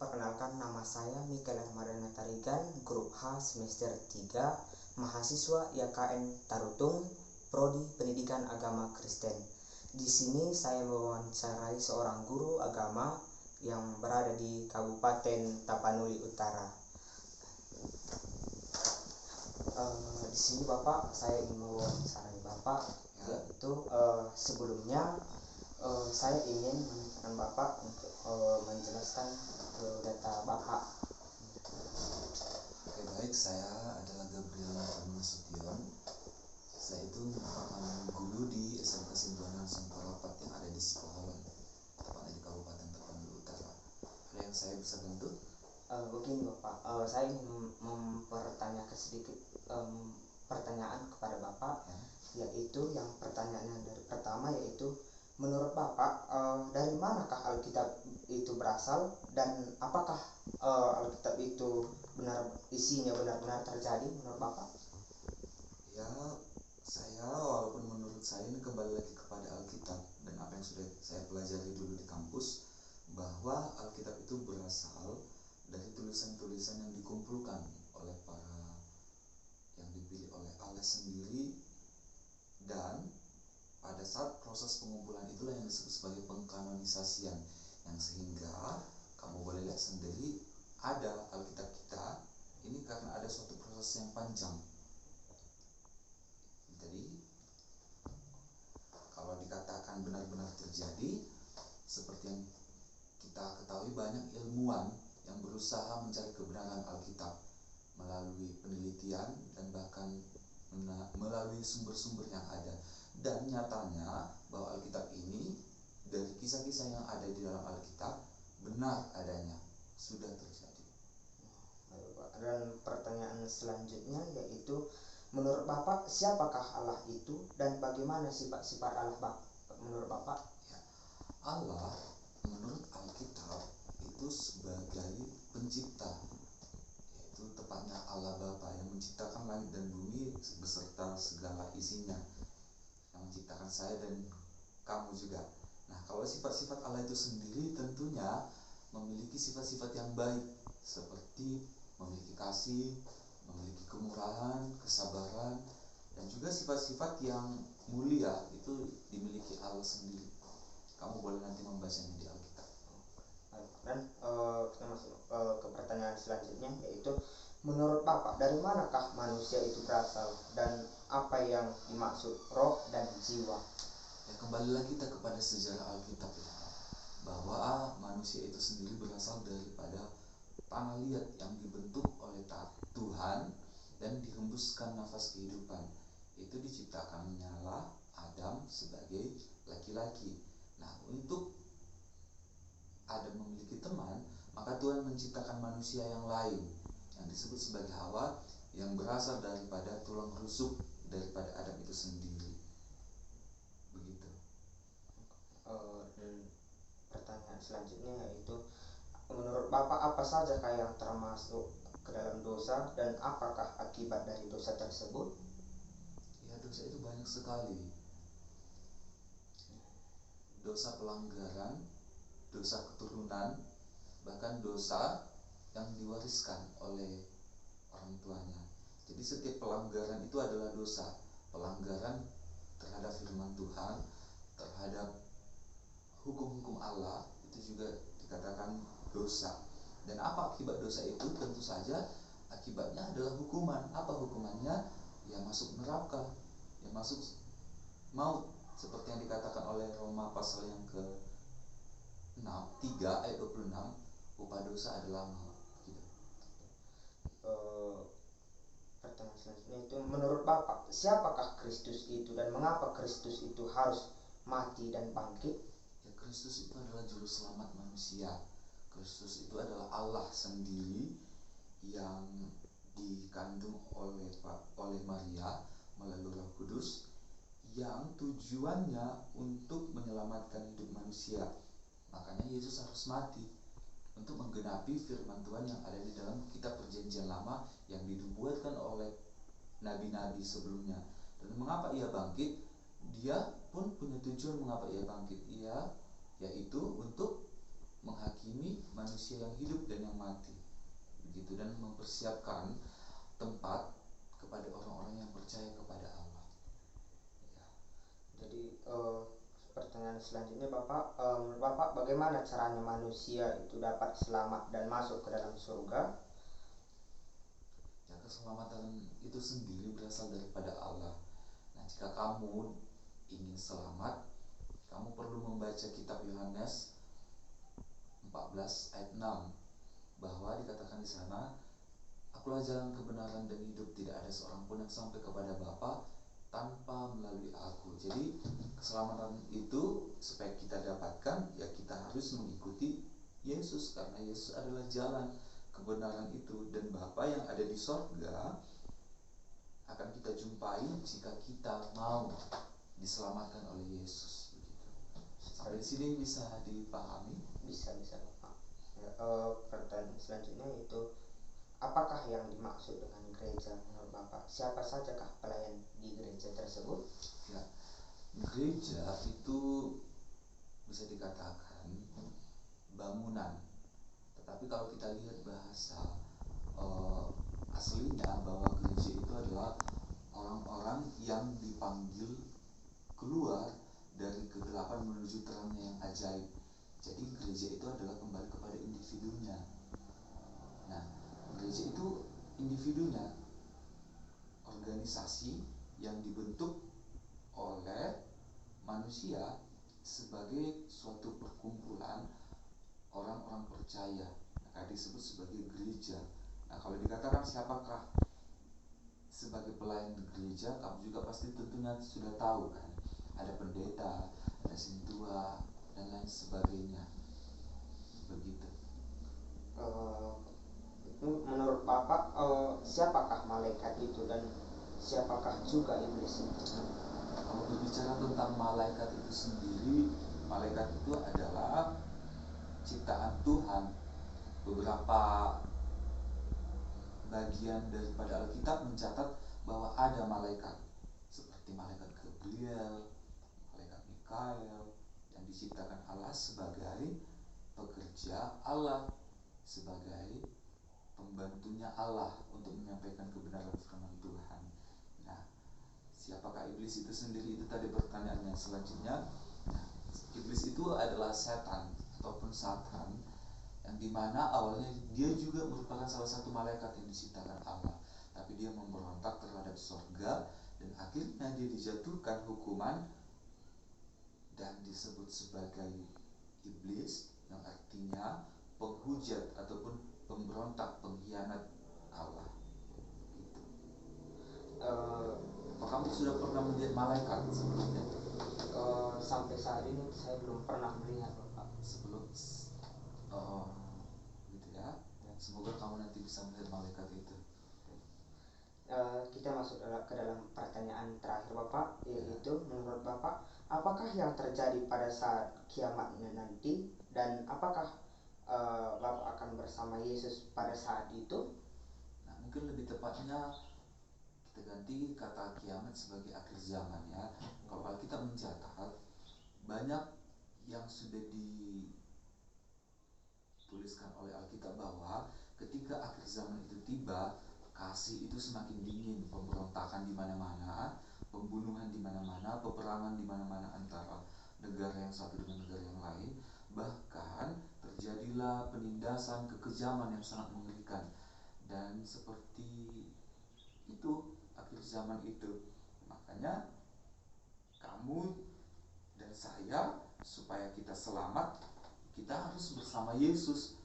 Perkenalkan, nama saya Mikael Armadana Tarigan, grup H semester 3, mahasiswa IAKN Tarutung, Prodi Pendidikan Agama Kristen. Di sini saya mewawancarai seorang guru agama yang berada di Kabupaten Tapanuli Utara. Di sini Bapak, saya ingin mewawancarai Bapak, yaitu sebelumnya saya ingin meminta Bapak untuk menjelaskan data Bapak. Oke, baik, saya adalah Gabriel Nasution. Saya itu merupakan guru di SMK Simbonan Semparapat yang ada di Sipoholan, tepatnya di Kabupaten Tapanuli Utara. Ada yang saya bisa bantu? Begini Bapak, saya ingin mempertanyakan sedikit pertanyaan kepada Bapak, yaitu yang pertanyaannya dari pertama, yaitu menurut Bapak, dari manakah Alkitab itu berasal dan apakah Alkitab itu isinya benar-benar terjadi menurut Bapak? Ya, walaupun menurut saya ini kembali lagi kepada Alkitab dan apa yang sudah saya pelajari dulu di kampus, bahwa Alkitab itu berasal dari tulisan-tulisan yang dikumpulkan oleh yang dipilih oleh Allah sendiri, dan pada saat proses pengumpulan itulah yang disebut sebagai pengkanonisasian, yang sehingga kamu boleh lihat sendiri ada Alkitab kita ini karena ada suatu proses yang panjang. Jadi kalau dikatakan benar-benar terjadi, seperti yang kita ketahui, banyak ilmuwan yang berusaha mencari kebenaran Alkitab melalui penelitian dan bahkan melalui sumber-sumber yang ada. Dan nyatanya bahwa Alkitab ini dari kisah-kisah yang ada di dalam Alkitab benar adanya, sudah terjadi. Dan pertanyaan selanjutnya yaitu, menurut Bapak siapakah Allah itu dan bagaimana sifat-sifat Allah menurut Bapak? Ya, Allah menurut Alkitab itu sebagai pencipta, yaitu tepatnya Allah Bapa yang menciptakan langit dan bumi beserta segala isinya, yang menciptakan saya dan kamu juga. Nah, kalau sifat-sifat Allah itu sendiri tentunya memiliki sifat-sifat yang baik, seperti memiliki kasih, memiliki kemurahan, kesabaran, dan juga sifat-sifat yang mulia itu dimiliki Allah sendiri. Kamu boleh nanti membacanya di Alkitab. Dan kita masuk ke pertanyaan selanjutnya, yaitu menurut Bapak dari manakah manusia itu berasal dan apa yang dimaksud roh dan jiwa? Ya, kembali lagi kita kepada sejarah Alkitab ya, bahwa manusia itu sendiri berasal daripada tanah liat yang dibentuk oleh Tuhan dan dihembuskan nafas kehidupan. Itu diciptakannya lah Adam sebagai laki-laki. Nah, untuk Adam memiliki teman, maka Tuhan menciptakan manusia yang lain yang disebut sebagai Hawa, yang berasal daripada tulang rusuk daripada Adam itu sendiri. Begitu. Pertanyaan selanjutnya yaitu, menurut Bapak apa saja yang termasuk ke dalam dosa dan apakah akibat dari dosa tersebut? Ya, dosa itu banyak sekali. Dosa pelanggaran, dosa keturunan, bahkan dosa yang diwariskan oleh orang tuanya. Jadi setiap pelanggaran itu adalah dosa. Pelanggaran terhadap firman Tuhan, terhadap hukum-hukum Allah, itu juga dikatakan dosa. Dan apa akibat dosa itu? Tentu saja akibatnya adalah hukuman. Apa hukumannya? Ya masuk neraka, ya masuk maut, seperti yang dikatakan oleh Roma pasal yang ke-3 ayat 26, upah dosa adalah maut. Gitu. Pertanyaan selanjutnya itu, menurut Bapak siapakah Kristus itu dan mengapa Kristus itu harus mati dan bangkit? Ya, Kristus itu adalah juru selamat manusia. Kristus itu adalah Allah sendiri yang dikandung oleh Maria melalui Roh Kudus, yang tujuannya untuk menyelamatkan hidup manusia. Makanya Yesus harus mati untuk menggenapi firman Tuhan yang ada di dalam kitab Perjanjian Lama yang dinubuatkan oleh nabi-nabi sebelumnya. Dan mengapa ia bangkit? Dia pun punya tujuan mengapa ia bangkit. Yaitu untuk menghakimi manusia yang hidup dan yang mati, begitu, dan mempersiapkan tempat kepada orang-orang yang percaya kepada Allah. Ya. Jadi pertanyaan selanjutnya Bapak, Bapak bagaimana caranya manusia itu dapat selamat dan masuk ke dalam surga? Ya, keselamatan itu sendiri berasal daripada Allah. Nah, jika kamu ingin selamat, kamu perlu membaca kitab Yohanes 14 ayat 6, bahwa dikatakan di sana, Akulah jalan kebenaran dan hidup, tidak ada seorang pun yang sampai kepada Bapa tanpa melalui aku. Jadi keselamatan itu supaya kita dapatkan, ya kita harus mengikuti Yesus, karena Yesus adalah jalan kebenaran itu, dan Bapa yang ada di sorga akan kita jumpai jika kita mau diselamatkan oleh Yesus, begitu. Sampai di sini bisa dipahami? Bisa Bapak. Ya, pertanyaan selanjutnya itu, apakah yang dimaksud dengan gereja menurut Bapak? Siapa sajakah pelayan di gereja tersebut? Ya, gereja itu bisa dikatakan bangunan. Tetapi kalau kita lihat bahasa aslinya, bahwa gereja itu adalah orang-orang yang dipanggil keluar dari kegelapan menuju terangnya yang ajaib. Jadi gereja itu adalah kembali kepada individunya. Nah, gereja itu individunya, organisasi yang dibentuk oleh manusia sebagai suatu perkumpulan orang-orang percaya, maka disebut sebagai gereja. Nah, kalau dikatakan siapakah sebagai pelayan di gereja, kamu juga pasti tentunya sudah tahu kan, ada pendeta, ada sintua, dan lain sebagainya, begitu. Menurut Bapak, siapakah malaikat itu dan siapakah juga iblis itu? Kalau berbicara tentang malaikat itu sendiri, malaikat itu adalah ciptaan Tuhan. Beberapa bagian daripada Alkitab mencatat bahwa ada malaikat, seperti malaikat Gabriel, malaikat Mikael, yang diciptakan Allah sebagai pekerja Allah, sebagai pembantunya Allah untuk menyampaikan kebenaran firman Tuhan. Nah, siapakah iblis itu sendiri? Itu tadi pertanyaan yang selanjutnya. Nah, iblis itu adalah setan ataupun Satan, yang dimana awalnya dia juga merupakan salah satu malaikat yang diciptakan Allah, tapi dia memberontak terhadap sorga, dan akhirnya dia dijatuhkan hukuman dan disebut sebagai iblis, yang artinya penghujat ataupun pemberontak, pengkhianat Allah. Gitu. Kamu sudah pernah melihat malaikat sebelumnya? Sampai saat ini saya belum pernah melihat Bapak. Sebelum gitu ya. Semoga kamu nanti bisa melihat malaikat itu. Kita masuk ke dalam pertanyaan terakhir Bapak, yaitu menurut Bapak, apakah yang terjadi pada saat kiamatnya nanti, dan apakah Bapak akan bersama Yesus pada saat itu? Nah, mungkin lebih tepatnya kita ganti kata kiamat sebagai akhir zaman ya. Kalau Alkitab mencatat, banyak yang sudah dituliskan oleh Alkitab bahwa ketika akhir zaman itu tiba, kasih itu semakin dingin, pemberontakan di mana-mana, pembunuhan di mana-mana, peperangan di mana-mana antara negara yang satu dengan negara yang lain, bahkan terjadilah penindasan, kekejaman yang sangat mengerikan. Dan seperti itu akhir zaman itu. Makanya kamu dan saya, supaya kita selamat, kita harus bersama Yesus.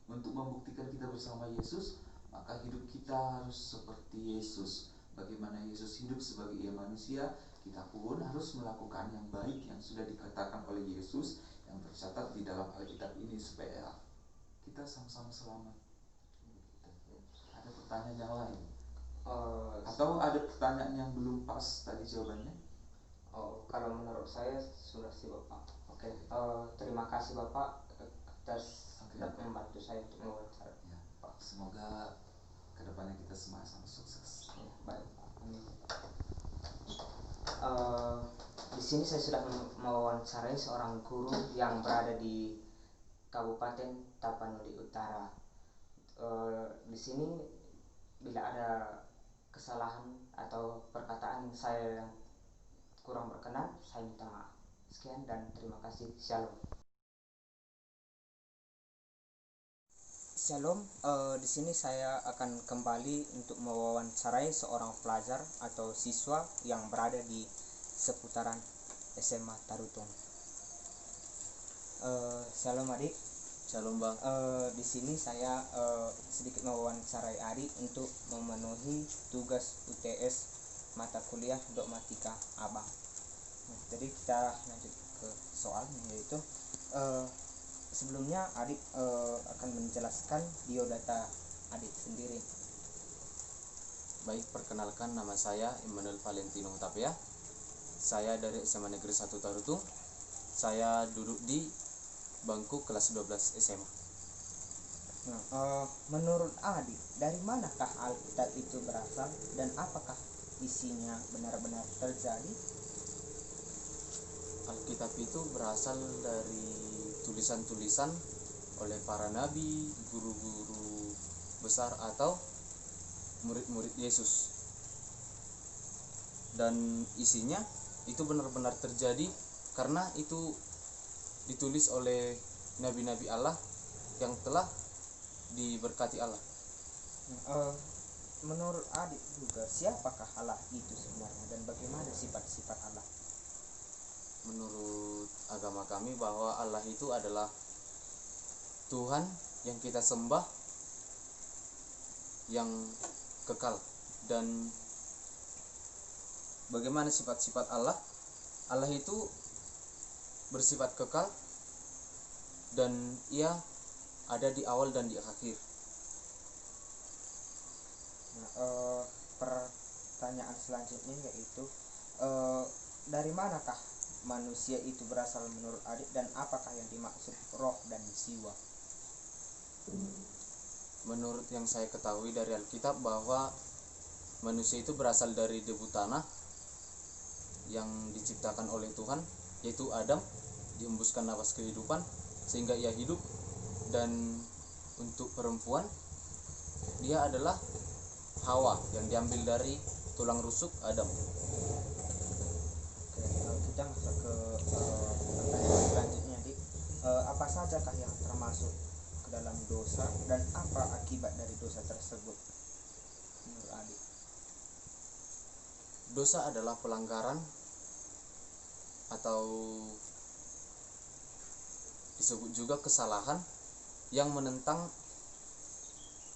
Untuk membuktikan kita bersama Yesus, maka hidup kita harus seperti Yesus. Bagaimana Yesus hidup sebagai ia manusia, kita pun harus melakukan yang baik yang sudah dikatakan oleh Yesus, yang tercatat di dalam Alkitab ini, supaya kita sama-sama selamat. Ada pertanyaan yang lain? Atau ada pertanyaan yang belum pas tadi jawabannya? Kalau menurut saya sudah sih Bapak. Oke, terima kasih Bapak atas membantu saya untuk mewawancara. Ya, Pak, semoga kedepannya kita sama-sama sukses. Ya, baik. Amin. Di sini saya sudah mewawancarai seorang guru yang berada di Kabupaten Tapanuli Utara. Di sini bila ada kesalahan atau perkataan yang saya kurang berkenan, saya minta maaf. Sekian dan terima kasih. Shalom. Shalom. Di sini saya akan kembali untuk mewawancarai seorang pelajar atau siswa yang berada di seputaran SMA Tarutung. Shalom adik. Shalom bang. Di sini saya sedikit mewawancarai adik untuk memenuhi tugas UTS mata kuliah dogmatika abang. Nah, jadi kita lanjut ke soalnya, yaitu sebelumnya adik akan menjelaskan biodata adik sendiri. Baik, perkenalkan nama saya Immanuel Valentino Hutapea. Saya dari SMA Negeri 1 Tarutung. Saya duduk di bangku kelas 12 SMA. Nah, menurut adik, dari manakah Alkitab itu berasal dan apakah isinya benar-benar terjadi? Alkitab itu berasal dari tulisan-tulisan oleh para nabi, guru-guru besar atau murid-murid Yesus. Dan isinya itu benar-benar terjadi karena itu ditulis oleh nabi-nabi Allah yang telah diberkati Allah. Menurut adik juga, siapakah Allah itu sebenarnya dan bagaimana sifat-sifat Allah? Menurut agama kami bahwa Allah itu adalah Tuhan yang kita sembah, yang kekal. Dan bagaimana sifat-sifat Allah? Allah itu bersifat kekal dan ia ada di awal dan di akhir. Pertanyaan selanjutnya yaitu dari manakah manusia itu berasal menurut adik dan apakah yang dimaksud roh dan jiwa? Menurut yang saya ketahui dari Alkitab bahwa manusia itu berasal dari debu tanah yang diciptakan oleh Tuhan, yaitu Adam, dihembuskan nafas kehidupan sehingga ia hidup. Dan untuk perempuan, dia adalah Hawa yang diambil dari tulang rusuk Adam. Kita masuk ke pertanyaan selanjutnya, Dik. Apa sajakah yang termasuk ke dalam dosa dan apa akibat dari dosa tersebut menurut adik? Dosa adalah pelanggaran atau disebut juga kesalahan yang menentang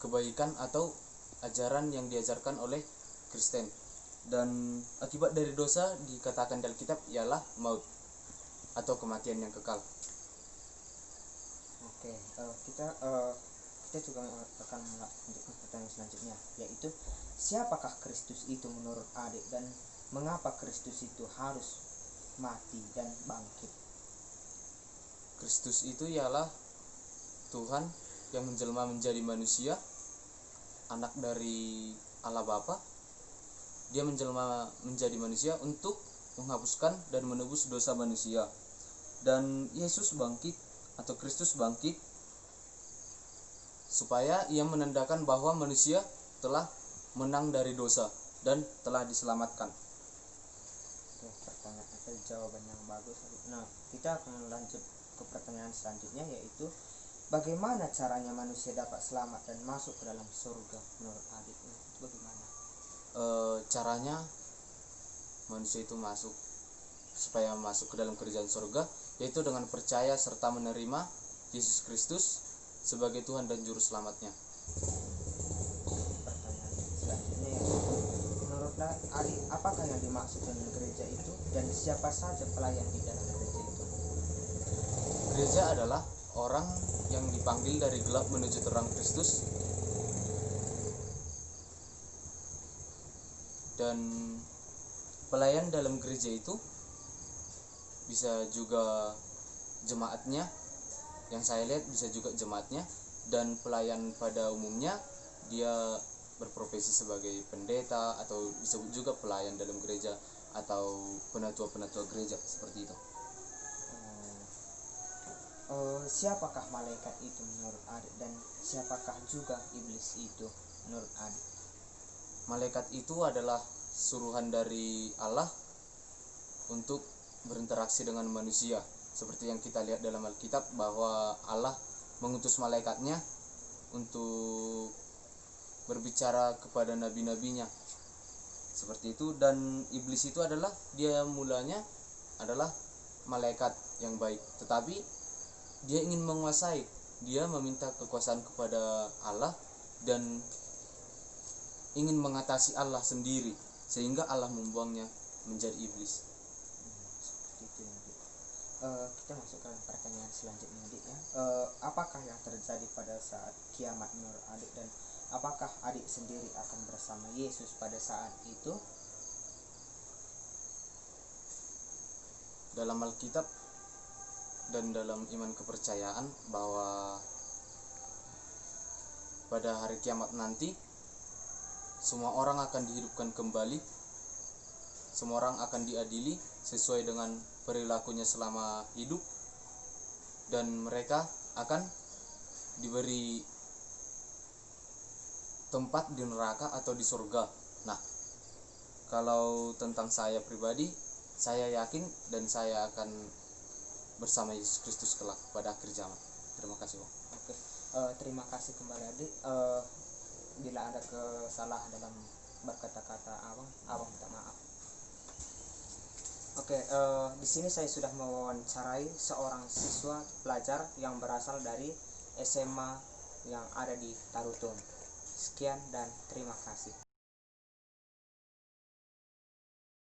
kebaikan atau ajaran yang diajarkan oleh Kristen. Dan akibat dari dosa dikatakan dalam kitab ialah maut atau kematian yang kekal. Oke, kita juga akan melanjutkan pertanyaan selanjutnya, yaitu siapakah Kristus itu menurut adik dan mengapa Kristus itu harus mati dan bangkit? Kristus itu ialah Tuhan yang menjelma menjadi manusia, anak dari Allah Bapa. Dia menjelma menjadi manusia untuk menghapuskan dan menebus dosa manusia. Dan Yesus bangkit atau Kristus bangkit supaya ia menandakan bahwa manusia telah menang dari dosa dan telah diselamatkan. Oke, pertanyaan atau jawaban yang bagus. Nah, kita akan lanjut ke pertanyaan selanjutnya, yaitu bagaimana caranya manusia dapat selamat dan masuk ke dalam surga menurut adik? Itu bagaimana? Caranya manusia itu supaya masuk ke dalam kerajaan surga, yaitu dengan percaya serta menerima Yesus Kristus sebagai Tuhan dan Juru Selamatnya. Pertanyaan selanjutnya, yaitu menurut adik apakah yang dimaksud dengan gereja itu dan siapa saja pelayan di dalam gereja itu? Gereja adalah orang yang dipanggil dari gelap menuju terang Kristus, dan pelayan dalam gereja itu bisa juga jemaatnya, yang saya lihat bisa juga jemaatnya, dan pelayan pada umumnya dia berprofesi sebagai pendeta atau disebut juga pelayan dalam gereja atau penatua-penatua gereja seperti itu. Siapakah malaikat itu menurut adik, dan siapakah juga iblis itu menurut adik? Malaikat itu adalah suruhan dari Allah untuk berinteraksi dengan manusia, seperti yang kita lihat dalam Alkitab bahwa Allah mengutus malaikatnya untuk berbicara kepada nabi-nabinya, seperti itu. Dan iblis itu adalah, dia mulanya adalah malaikat yang baik, tetapi dia ingin menguasai, dia meminta kekuasaan kepada Allah dan ingin mengatasi Allah sendiri, sehingga Allah membuangnya menjadi iblis. Seperti itu ya, Dik. Kita masuk ke pertanyaan selanjutnya, Dik, ya. Apakah yang terjadi pada saat kiamat menurut adik, dan apakah adik sendiri akan bersama Yesus pada saat itu? Dalam Alkitab dan dalam iman kepercayaan bahwa pada hari kiamat nanti semua orang akan dihidupkan kembali, semua orang akan diadili sesuai dengan perilakunya selama hidup, dan mereka akan diberi tempat di neraka atau di surga. Nah, kalau tentang saya pribadi, saya yakin dan saya akan bersama Yesus Kristus kelak pada akhir zaman. Terima kasih, Bang. Oke, terima kasih kembali, adik. Bila ada kesalahan dalam berkata-kata abang minta maaf. Oke, di sini saya sudah mewawancarai seorang siswa pelajar yang berasal dari SMA yang ada di Tarutung. Sekian dan terima kasih.